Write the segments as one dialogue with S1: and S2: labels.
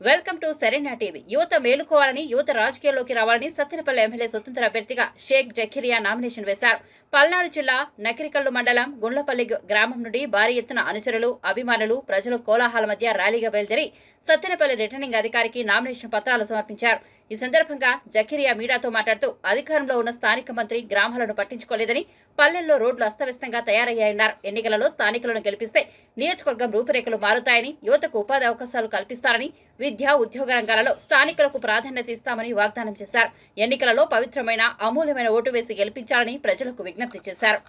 S1: Welcome to Serena TV. యువత మేలుకోవాలని, యువత రాజకీయాల్లోకి రావాలని సత్తెనపల్లి ఎమ్మెల్యే స్వతంత్ర అభ్యర్థిగా షేక్ జకీరియా నామినేషన్ వేశారు. పల్నాడు జిల్లా నకిరికల్లు మండలం గుండ్లపల్లి గ్రామం నుండి భారీ ఎత్తున అనుచరులు, అభిమానులు, ప్రజలు కోలాహల మధ్య ర్యాలీగా బయలుదేరి సత్తెనపల్లి రిటర్నింగ్ అధికారికి నామినేషన్ పత్రాలు సమర్పించారు. ఈ సందర్భంగా జకీరియా మీడియాతో మాట్లాడుతూ అధికారంలో ఉన్న స్థానిక మంత్రి గ్రామాలను పట్టించుకోలేదని, పల్లెల్లో రోడ్లు అస్తవ్యస్తంగా తయారయ్యాయన్నారు. ఎన్నికలలో స్థానికులను గెలిపిస్తే నియోజకవర్గం రూపురేఖలు మారుతాయని, యువతకు ఉపాధి అవకాశాలు కల్పిస్తారని, విద్య, ఉద్యోగ రంగాలలో స్థానికులకు ప్రాధాన్యత ఇస్తామని వాగ్దానం చేశారు. ఎన్నికలలో పవిత్రమైన, అమూల్యమైన ఓటు వేసి గెలిపించాలని ప్రజలకు విజ్ఞప్తి చేశారు.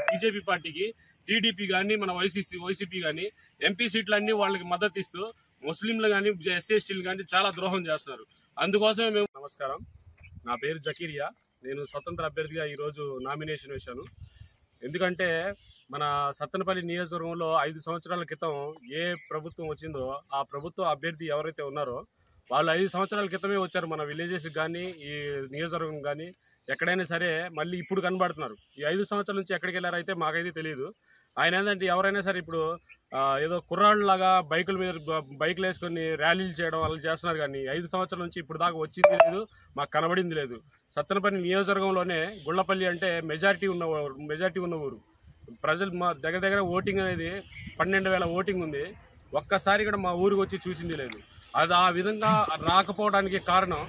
S2: బీజేపీ పార్టీకి టీడీపీ కానీ మన వైసీపీ కానీ ఎంపీ సీట్లన్నీ వాళ్ళకి మద్దతు ఇస్తూ ముస్లింలు కానీ ఎస్సీ ఎస్టీలు కానీ చాలా ద్రోహం చేస్తున్నారు. అందుకోసమే మేము నమస్కారం, నా పేరు జకీరియా. నేను స్వతంత్ర అభ్యర్థిగా ఈరోజు నామినేషన్ వేశాను. ఎందుకంటే మన సత్తెనపల్లి నియోజకవర్గంలో 5 సంవత్సరాల క్రితం ఏ ప్రభుత్వం వచ్చిందో ఆ ప్రభుత్వ అభ్యర్థి ఎవరైతే ఉన్నారో వాళ్ళు 5 సంవత్సరాల క్రితమే వచ్చారు. మన విలేజెస్కి కానీ ఈ నియోజకవర్గం కానీ ఎక్కడైనా సరే మళ్ళీ ఇప్పుడు కనబడుతున్నారు. ఈ 5 సంవత్సరాల నుంచి ఎక్కడికి వెళ్ళారైతే మాకైతే తెలియదు. ఆయన ఏంటంటే ఎవరైనా సరే ఇప్పుడు ఏదో కుర్రాళ్ళలాగా బైకులు వేసుకొని ర్యాలీలు చేయడం వాళ్ళు చేస్తున్నారు. కానీ 5 సంవత్సరాల నుంచి ఇప్పుడు దాకా వచ్చింది లేదు, మాకు కనబడింది లేదు. సత్తెనపల్లి నియోజకవర్గంలోనే గుండ్లపల్లి అంటే మెజారిటీ ఉన్న ఊరు. ప్రజలు మా దగ్గర ఓటింగ్ అనేది 12,000 ఓటింగ్ ఉంది. ఒక్కసారి కూడా మా ఊరికి వచ్చి చూసింది లేదు. అది ఆ విధంగా రాకపోవడానికి కారణం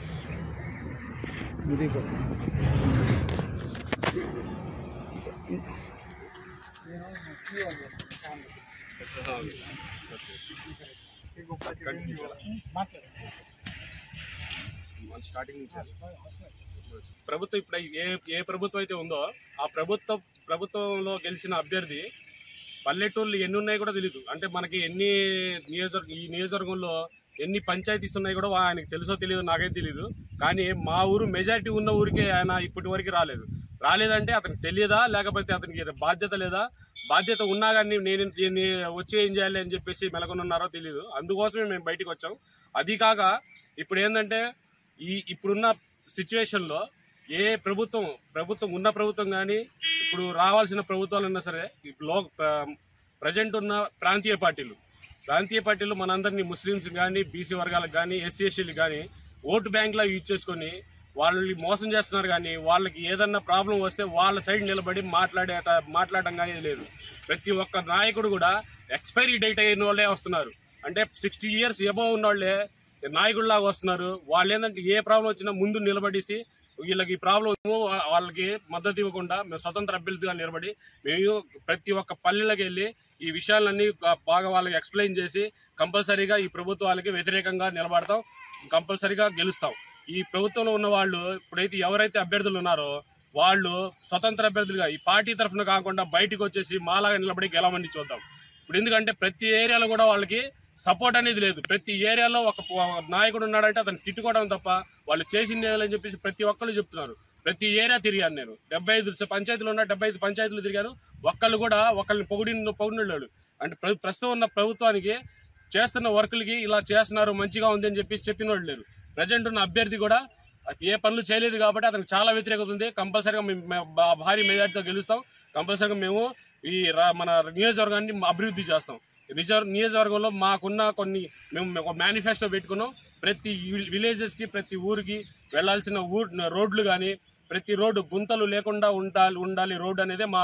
S2: ప్రభుత్వం ఇప్పుడు ఏ ప్రభుత్వం అయితే ఉందో ఆ ప్రభుత్వంలో గెలిచిన అభ్యర్థి పల్లెటూళ్ళు ఎన్ని ఉన్నాయో కూడా తెలియదు. అంటే మనకి ఈ నియోజకవర్గంలో ఎన్ని పంచాయతీస్ ఉన్నాయి కూడా ఆయనకి తెలుసో తెలియదు, నాకైతే తెలియదు. కానీ మా ఊరు మెజారిటీ ఉన్న ఊరికే ఆయన ఇప్పటి వరకు రాలేదంటే అతనికి తెలియదా, లేకపోతే అతనికి బాధ్యత లేదా? బాధ్యత ఉన్నా కానీ నేను వచ్చి ఏం చేయాలి అని చెప్పేసి మెలకొనున్నారో తెలియదు. అందుకోసమే మేము బయటికి వచ్చాం. అది కాక ఇప్పుడు ఏంటంటే ఇప్పుడున్న సిచ్యువేషన్లో ఏ ప్రభుత్వం ఉన్న ప్రభుత్వం కానీ ఇప్పుడు రావాల్సిన ప్రభుత్వాలన్నా సరే ప్రజెంట్ ఉన్న ప్రాంతీయ పార్టీలు మనందరినీ ముస్లిమ్స్ కానీ, బీసీ వర్గాలకు కానీ, ఎస్సీ ఎస్టీలకు కానీ ఓటు బ్యాంక్లా యూజ్ చేసుకొని వాళ్ళని మోసం చేస్తున్నారు. కానీ వాళ్ళకి ఏదన్నా ప్రాబ్లం వస్తే వాళ్ళ సైడ్ నిలబడి మాట్లాడడం కానీ లేదు. ప్రతి ఒక్క నాయకుడు కూడా ఎక్స్పైరీ డేట్ అయిన వాళ్ళే వస్తున్నారు. అంటే 60 years ఎబోవ్ ఉన్న వాళ్ళే నాయకుడిలాగా వస్తున్నారు. వాళ్ళు ఏంటంటే ఏ ప్రాబ్లం వచ్చినా ముందు నిలబడేసి వీళ్ళకి ప్రాబ్లం వాళ్ళకి మద్దతు ఇవ్వకుండా మేము స్వతంత్ర అభ్యర్థిగా నిలబడి మేము ప్రతి ఒక్క పల్లెలకు వెళ్ళి ఈ విషయాలన్నీ బాగా వాళ్ళకి ఎక్స్ప్లెయిన్ చేసి కంపల్సరీగా ఈ ప్రభుత్వాలకి వ్యతిరేకంగా నిలబడతాం, కంపల్సరీగా గెలుస్తాం. ఈ ప్రభుత్వంలో ఉన్న వాళ్ళు ఇప్పుడైతే ఎవరైతే అభ్యర్థులు ఉన్నారో వాళ్ళు స్వతంత్ర అభ్యర్థులుగా ఈ పార్టీ తరఫున కాకుండా బయటకు వచ్చేసి మాలాగా నిలబడి గెలవమని చూద్దాం. ఇప్పుడు ఎందుకంటే ప్రతి ఏరియాలో కూడా వాళ్ళకి సపోర్ట్ అనేది లేదు. ప్రతి ఏరియాలో ఒక నాయకుడు ఉన్నాడంటే అతను తిట్టుకోవడం తప్ప వాళ్ళు చేసింది అని చెప్పేసి ప్రతి ఒక్కళ్ళు చెప్తున్నారు. ప్రతి ఏరియా తిరిగాను నేను. 75 పంచాయతీలు ఉన్నా 75 పంచాయతీలు తిరిగాను. ఒక్కళ్ళు కూడా ఒకళ్ళని పొగిడినాడు. అంటే ప్రస్తుతం ఉన్న ప్రభుత్వానికి చేస్తున్న వర్కులకి ఇలా చేస్తున్నారు, మంచిగా ఉంది అని చెప్పేసి చెప్పిన వాళ్ళు లేరు. ప్రజెంట్ ఉన్న అభ్యర్థి కూడా ఏ పనులు చేయలేదు కాబట్టి అతనికి చాలా వ్యతిరేకత ఉంది. కంపల్సరీగా మేము భారీ మెజార్టీతో గెలుస్తాం. కంపల్సరీగా మేము మన నియోజకవర్గాన్ని అభివృద్ధి చేస్తాం. నియోజకవర్గంలో మాకున్న మేము ఒక మేనిఫెస్టో పెట్టుకున్నాం. ప్రతి విలేజెస్కి, ప్రతి ఊరికి వెళ్లాల్సిన రోడ్లు కానీ ప్రతి రోడ్డు గుంతలు లేకుండా ఉండాలి రోడ్డు అనేది మా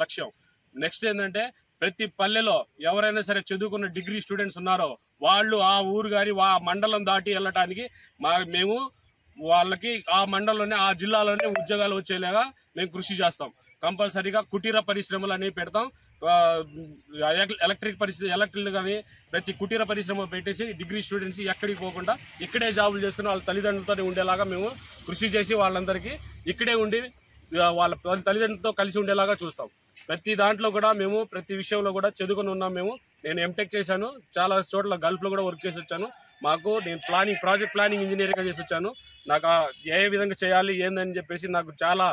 S2: లక్ష్యం. నెక్స్ట్ ఏంటంటే ప్రతి పల్లెలో ఎవరైనా సరే చదువుకున్న డిగ్రీ స్టూడెంట్స్ ఉన్నారో వాళ్ళు ఆ ఊరు కానీ ఆ మండలం దాటి వెళ్ళటానికి మేము వాళ్ళకి ఆ మండలంలోనే ఆ జిల్లాలోనే ఉద్యోగాలు వచ్చేలాగా మేము కృషి చేస్తాం. కంపల్సరీగా కుటీర పరిశ్రమలు అనేవి పెడతాం. ఎలక్ట్రిక్ కానీ ప్రతి కుటీర పరిశ్రమ పెట్టేసి డిగ్రీ స్టూడెంట్స్ ఎక్కడికి పోకుండా ఇక్కడే జాబులు చేసుకుని వాళ్ళ తల్లిదండ్రులతో ఉండేలాగా మేము కృషి చేసి వాళ్ళందరికీ ఇక్కడే ఉండి వాళ్ళ తల్లిదండ్రులతో కలిసి ఉండేలాగా చూస్తాం. ప్రతి దాంట్లో కూడా మేము ప్రతి విషయంలో కూడా చదువుకుని ఉన్నాం. నేను ఎంటెక్ చేశాను, చాలా చోట్ల గల్ఫ్లో కూడా వర్క్ చేసి వచ్చాను. నేను ప్రాజెక్ట్ ప్లానింగ్ ఇంజనీర్గా చేసి వచ్చాను. నాకు ఏ విధంగా చేయాలి ఏందని చెప్పేసి నాకు చాలా